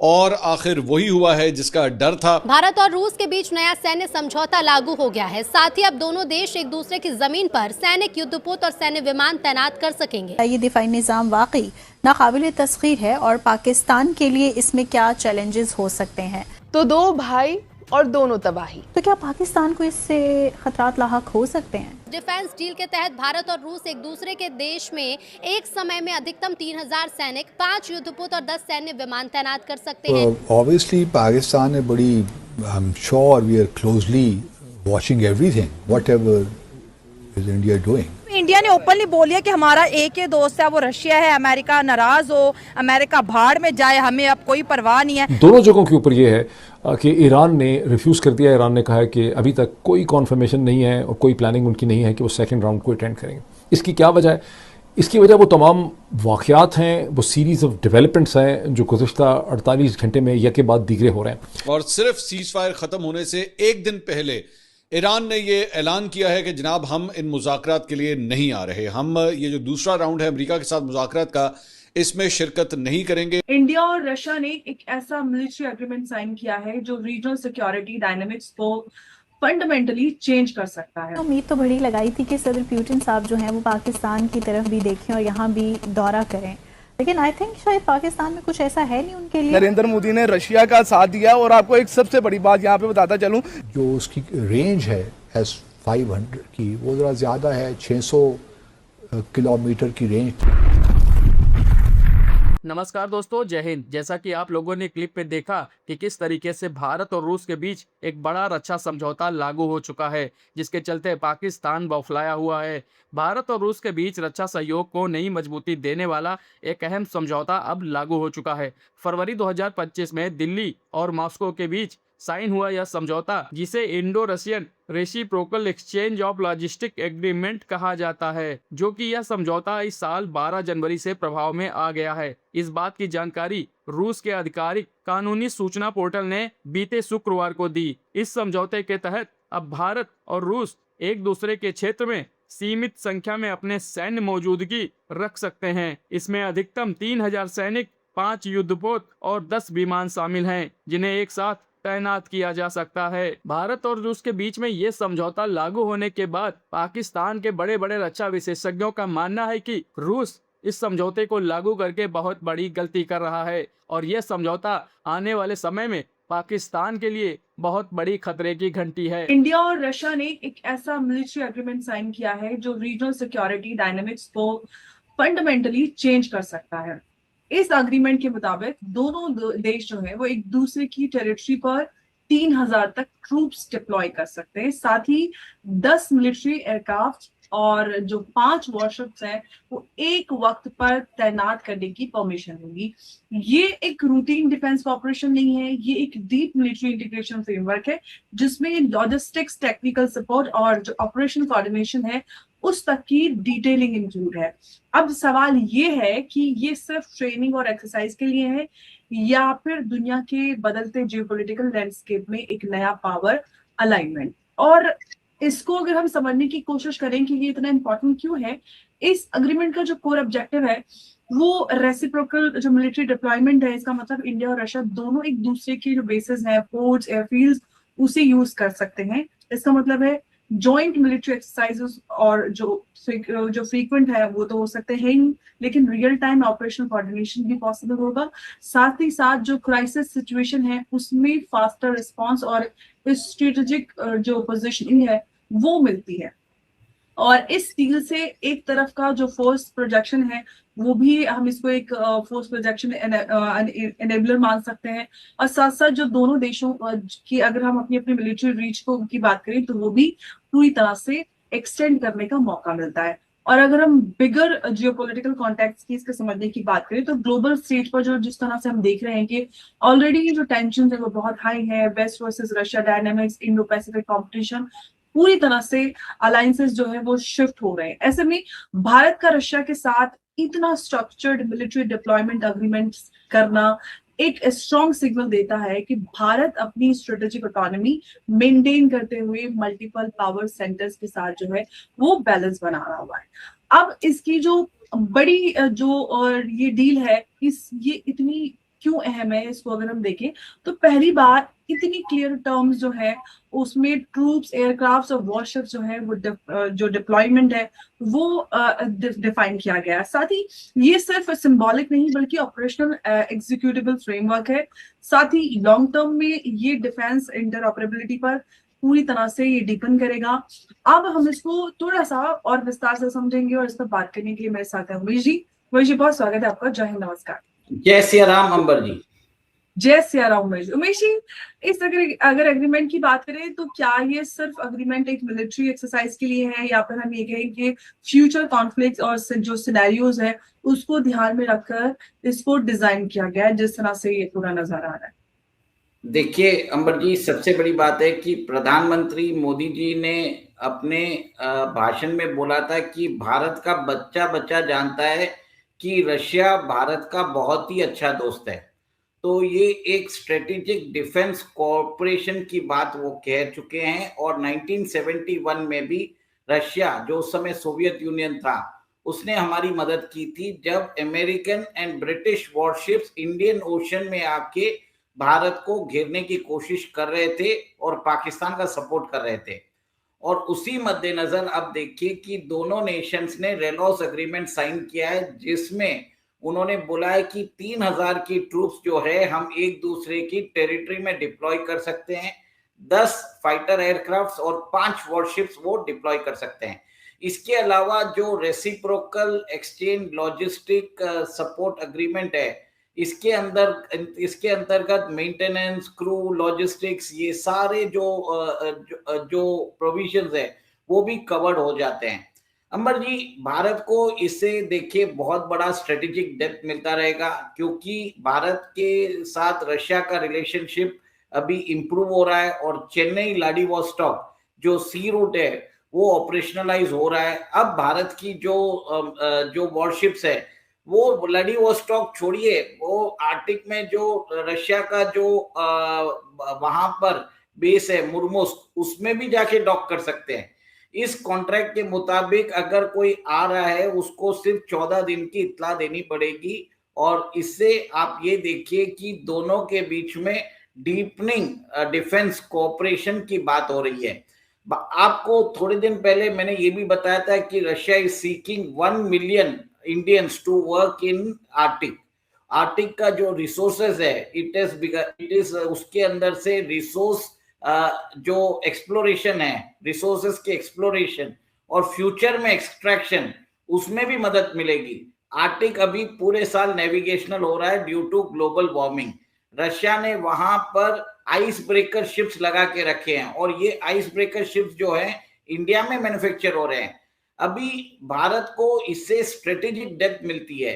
और आखिर वही हुआ है जिसका डर था। भारत और रूस के बीच नया सैन्य समझौता लागू हो गया है। साथ ही अब दोनों देश एक दूसरे की जमीन पर सैनिक युद्धपोत और सैन्य विमान तैनात कर सकेंगे। ये दिफाई निज़ाम वाकई नाकाबिले तस्खीर है और पाकिस्तान के लिए इसमें क्या चैलेंजेस हो सकते हैं? तो दो भाई और दोनों तबाही। तो क्या पाकिस्तान को इससे खतरात लाहक हो सकते हैं? डिफेंस डील के तहत भारत और रूस एक दूसरे के देश में एक समय में अधिकतम 3000 सैनिक, 5 युद्धपोत और 10 सैन्य विमान तैनात कर सकते हैं। ऑब्वियसली पाकिस्तान है बड़ी, I am sure we are closely watching everything whatever is India doing. India ने ओपनली बोल दिया कि हमारा एक ही दोस्त है, वो रशिया है। अमेरिका नाराज हो, अमेरिका भाड़ में जाए, हमें अब कोई परवाह नहीं है। दोनों जगहों के ऊपर ये है कि ईरान ने रिफ्यूज़ कर दिया। ईरान ने कहा है कि अभी तक कोई कॉन्फर्मेशन नहीं है और कोई प्लानिंग उनकी नहीं है कि वो सेकंड राउंड को अटेंड करेंगे। इसकी क्या वजह है? इसकी वजह वो तमाम वाक़यात हैं, वो सीरीज़ ऑफ डेवलपमेंट्स हैं जो गुज़श्ता 48 घंटे में एक के बाद दीगरे हो रहे हैं। और सिर्फ सीज फायर ख़त्म होने से एक दिन पहले ईरान ने ये ऐलान किया है कि जनाब हम इन मुज़ाकरात के लिए नहीं आ रहे, हम ये जो दूसरा राउंड है अमेरिका के साथ मुज़ाकरात का, इसमें शिरकत नहीं करेंगे। इंडिया और रशिया ने एक ऐसा मिलिट्री एग्रीमेंट साइन किया है जो रीजनल सिक्योरिटी डायनामिक्स को फंडामेंटली चेंज कर सकता है। उम्मीद तो बड़ी लगाई थी कि सदर पुतिन साहब जो हैं वो पाकिस्तान की तरफ भी देखें और यहाँ भी दौरा करें, लेकिन आई थिंक शायद पाकिस्तान में कुछ ऐसा है नहीं उनके लिए। नरेंद्र मोदी ने रशिया का साथ दिया और आपको एक सबसे बड़ी बात यहाँ पे बताता चलूं, जो उसकी रेंज है S-500 की वो ज़रा ज़्यादा है, 600 किलोमीटर की रेंज। नमस्कार दोस्तों, जय हिंद। जैसा कि आप लोगों ने क्लिप में देखा कि किस तरीके से भारत और रूस के बीच एक बड़ा रक्षा समझौता लागू हो चुका है, जिसके चलते पाकिस्तान बौखलाया हुआ है। भारत और रूस के बीच रक्षा सहयोग को नई मजबूती देने वाला एक अहम समझौता अब लागू हो चुका है। फरवरी 2025 में दिल्ली और मॉस्को के बीच साइन हुआ यह समझौता, जिसे Indo Russian reciprocal exchange of logistic agreement कहा जाता है, जो कि यह समझौता इस साल 12 जनवरी से प्रभाव में आ गया है। इस बात की जानकारी रूस के आधिकारिक कानूनी सूचना पोर्टल ने बीते शुक्रवार को दी। इस समझौते के तहत अब भारत और रूस एक दूसरे के क्षेत्र में सीमित संख्या में अपने सैन्य मौजूदगी रख सकते हैं। इसमें अधिकतम 3000 सैनिक, 5 युद्धपोत और 10 विमान शामिल हैं, जिन्हें एक साथ तैनात किया जा सकता है। भारत और रूस के बीच में ये समझौता लागू होने के बाद पाकिस्तान के बड़े बड़े रक्षा विशेषज्ञों का मानना है कि रूस इस समझौते को लागू करके बहुत बड़ी गलती कर रहा है और यह समझौता आने वाले समय में पाकिस्तान के लिए बहुत बड़ी खतरे की घंटी है। इंडिया और रशिया ने एक ऐसा मिलिट्री एग्रीमेंट साइन किया है जो रीजनल सिक्योरिटी डायनामिक्स को फंडामेंटली चेंज कर सकता है। इस एग्रीमेंट के मुताबिक दोनों देश जो है वो एक दूसरे की टेरिटरी पर 3000 तक ट्रूप्स डिप्लॉय कर सकते हैं। साथ ही 10 मिलिट्री एयरक्राफ्ट और जो 5 वॉरशिप्स हैं वो एक वक्त पर तैनात करने की परमिशन होगी। ये एक रूटीन डिफेंस ऑपरेशन नहीं है, ये एक डीप मिलिट्री इंटीग्रेशन फ्रेमवर्क है जिसमें लॉजिस्टिक्स, टेक्निकल सपोर्ट और जो ऑपरेशन कोऑर्डिनेशन है उस तक की डिटेलिंग इंक्लूड है। अब सवाल ये है कि ये सिर्फ ट्रेनिंग और एक्सरसाइज के लिए है या फिर दुनिया के बदलते जियोपॉलिटिकल लैंडस्केप में एक नया पावर अलाइनमेंट। और इसको अगर हम समझने की कोशिश करें कि ये इतना इंपॉर्टेंट क्यों है, इस अग्रीमेंट का जो कोर ऑब्जेक्टिव है वो रेसिप्रोकल जो मिलिट्री डिप्लॉयमेंट है। इसका मतलब इंडिया और रशिया दोनों एक दूसरे के जो बेसिस हैं, पोर्ट्स, एयरफील्ड्स, उसे यूज कर सकते हैं। इसका मतलब है जॉइंट मिलिट्री एक्सरसाइजेस और जो फ्रीक्वेंट है वो तो हो सकते हैं ही, लेकिन रियल टाइम ऑपरेशनल कोऑर्डिनेशन भी पॉसिबल होगा। साथ ही साथ जो क्राइसिस सिचुएशन है उसमें फास्टर रिस्पांस और स्ट्रेटेजिक जो पोजीशनिंग है वो मिलती है। और इस डील से एक तरफ का जो फोर्स प्रोजेक्शन है वो भी हम इसको एक फोर्स प्रोजेक्शन एनेबलर मान सकते हैं। और साथ साथ जो दोनों देशों की अगर हम अपनी अपनी मिलिट्री रीच को की बात करें तो वो भी पूरी तरह से एक्सटेंड करने का मौका मिलता है। और अगर हम बिगर जियोपॉलिटिकल कॉन्टेक्स्ट की इसके समझने की बात करें तो ग्लोबल स्टेज पर जो जिस तरह से हम देख रहे हैं कि ऑलरेडी जो टेंशन है वो बहुत हाई है, West versus Russia dynamics, Indo Pacific competition, पूरी तरह से अलायंसेस जो है वो शिफ्ट हो रहे हैं। ऐसे में भारत का रशिया के साथ इतना स्ट्रक्चर्ड मिलिट्री डिप्लॉयमेंट अग्रीमेंट करना एक स्ट्रॉन्ग सिग्नल देता है कि भारत अपनी स्ट्रेटेजिक इकोनॉमी मेंटेन करते हुए मल्टीपल पावर सेंटर्स के साथ जो है वो बैलेंस बना रहा हुआ है। अब इसकी जो बड़ी जो और ये डील है ये इतनी क्यों अहम है इसको अगर हम देखें तो पहली बार इतनी क्लियर टर्म्स जो है उसमें ट्रूप्स, एयरक्राफ्ट और वॉरशिप्स जो है वो जो डिप्लॉयमेंट है वो डिफाइन किया गया है। साथ ही ये सिर्फ सिंबॉलिक नहीं बल्कि ऑपरेशनल एग्जीक्यूटिबल फ्रेमवर्क है। साथ ही लॉन्ग टर्म में ये डिफेंस इंटरऑपरेबिलिटी पर पूरी तरह से ये डिपेंड करेगा। अब हम इसको थोड़ा सा और विस्तार से समझेंगे और इस पर बात करने के लिए मेरे साथ है उमेश जी। उमेश जी बहुत स्वागत है आपका। जय हिंद, नमस्कार। जय सिया राम अंबर जी। जय सिया राम उमेश। उमेश जी, इस अगर एग्रीमेंट की बात करें तो क्या ये सिर्फ एग्रीमेंट एक मिलिट्री एक्सरसाइज के लिए है या फिर हम ये कहें कि फ्यूचर कॉन्फ्लिक्ट और जो सिनेरियोज है उसको ध्यान में रखकर इसको डिजाइन किया गया है जिस तरह से ये पूरा नजर आ रहा है? देखिए अंबर जी, सबसे बड़ी बात है कि प्रधानमंत्री मोदी जी ने अपने भाषण में बोला था कि भारत का बच्चा बच्चा जानता है कि रशिया भारत का बहुत ही अच्छा दोस्त है। तो ये एक स्ट्रेटेजिक डिफेंस कोऑपरेशन की बात वो कह चुके हैं। और 1971 में भी रशिया, जो उस समय सोवियत यूनियन था, उसने हमारी मदद की थी जब American and British warships Indian ocean में आके भारत को घेरने की कोशिश कर रहे थे और पाकिस्तान का सपोर्ट कर रहे थे। और उसी मद्देनजर अब देखिए कि दोनों नेशंस ने रेलॉस एग्रीमेंट साइन किया है जिसमें उन्होंने बोला है कि 3000 की ट्रूप्स जो है हम एक दूसरे की टेरिटरी में डिप्लॉय कर सकते हैं। 10 फाइटर एयरक्राफ्ट्स और 5 वॉरशिप्स वो डिप्लॉय कर सकते हैं। इसके अलावा जो reciprocal exchange logistic support agreement है, इसके अंतर्गत मेंटेनेंस, क्रू, लॉजिस्टिक्स, ये सारे जो प्रोविजंस है वो भी कवर्ड हो जाते हैं। अंबर जी, भारत को इससे देखिए बहुत बड़ा स्ट्रेटेजिक डेप्थ मिलता रहेगा क्योंकि भारत के साथ रशिया का रिलेशनशिप अभी इंप्रूव हो रहा है और चेन्नई व्लादिवोस्टॉक जो सी रूट है वो ऑपरेशनलाइज हो रहा है। अब भारत की जो वॉरशिप्स है वो व्लादिवोस्टॉक छोड़िए, वो आर्टिक में जो रशिया का जो वहां पर बेस है मुर्मोस्क, उसमें भी जाके डॉक कर सकते हैं। इस कॉन्ट्रैक्ट के मुताबिक अगर कोई आ रहा है उसको सिर्फ 14 दिन की इत्तला देनी पड़ेगी। और इससे आप ये देखिए कि दोनों के बीच में डीपनिंग डिफेंस कोऑपरेशन की बात हो रही है। आपको थोड़े दिन पहले मैंने ये भी बताया था कि Russia is seeking 1 million Indians to work in Arctic. Arctic का जो रिसोर्सेज है इट इज उसके अंदर से रिसोर्स जो एक्सप्लोरेशन है, रिसोर्सेज के एक्सप्लोरेशन और फ्यूचर में एक्सट्रैक्शन, उसमें भी मदद मिलेगी। आर्टिक अभी पूरे साल नेविगेशनल हो रहा है due to global warming. Russia ने वहां पर आइस ब्रेकर शिप्स लगा के रखे हैं और ये आइस ब्रेकर शिप्स जो है इंडिया में मैन्युफैक्चर हो रहे हैं। अभी भारत को इससे स्ट्रेटेजिक डेप्थ मिलती है।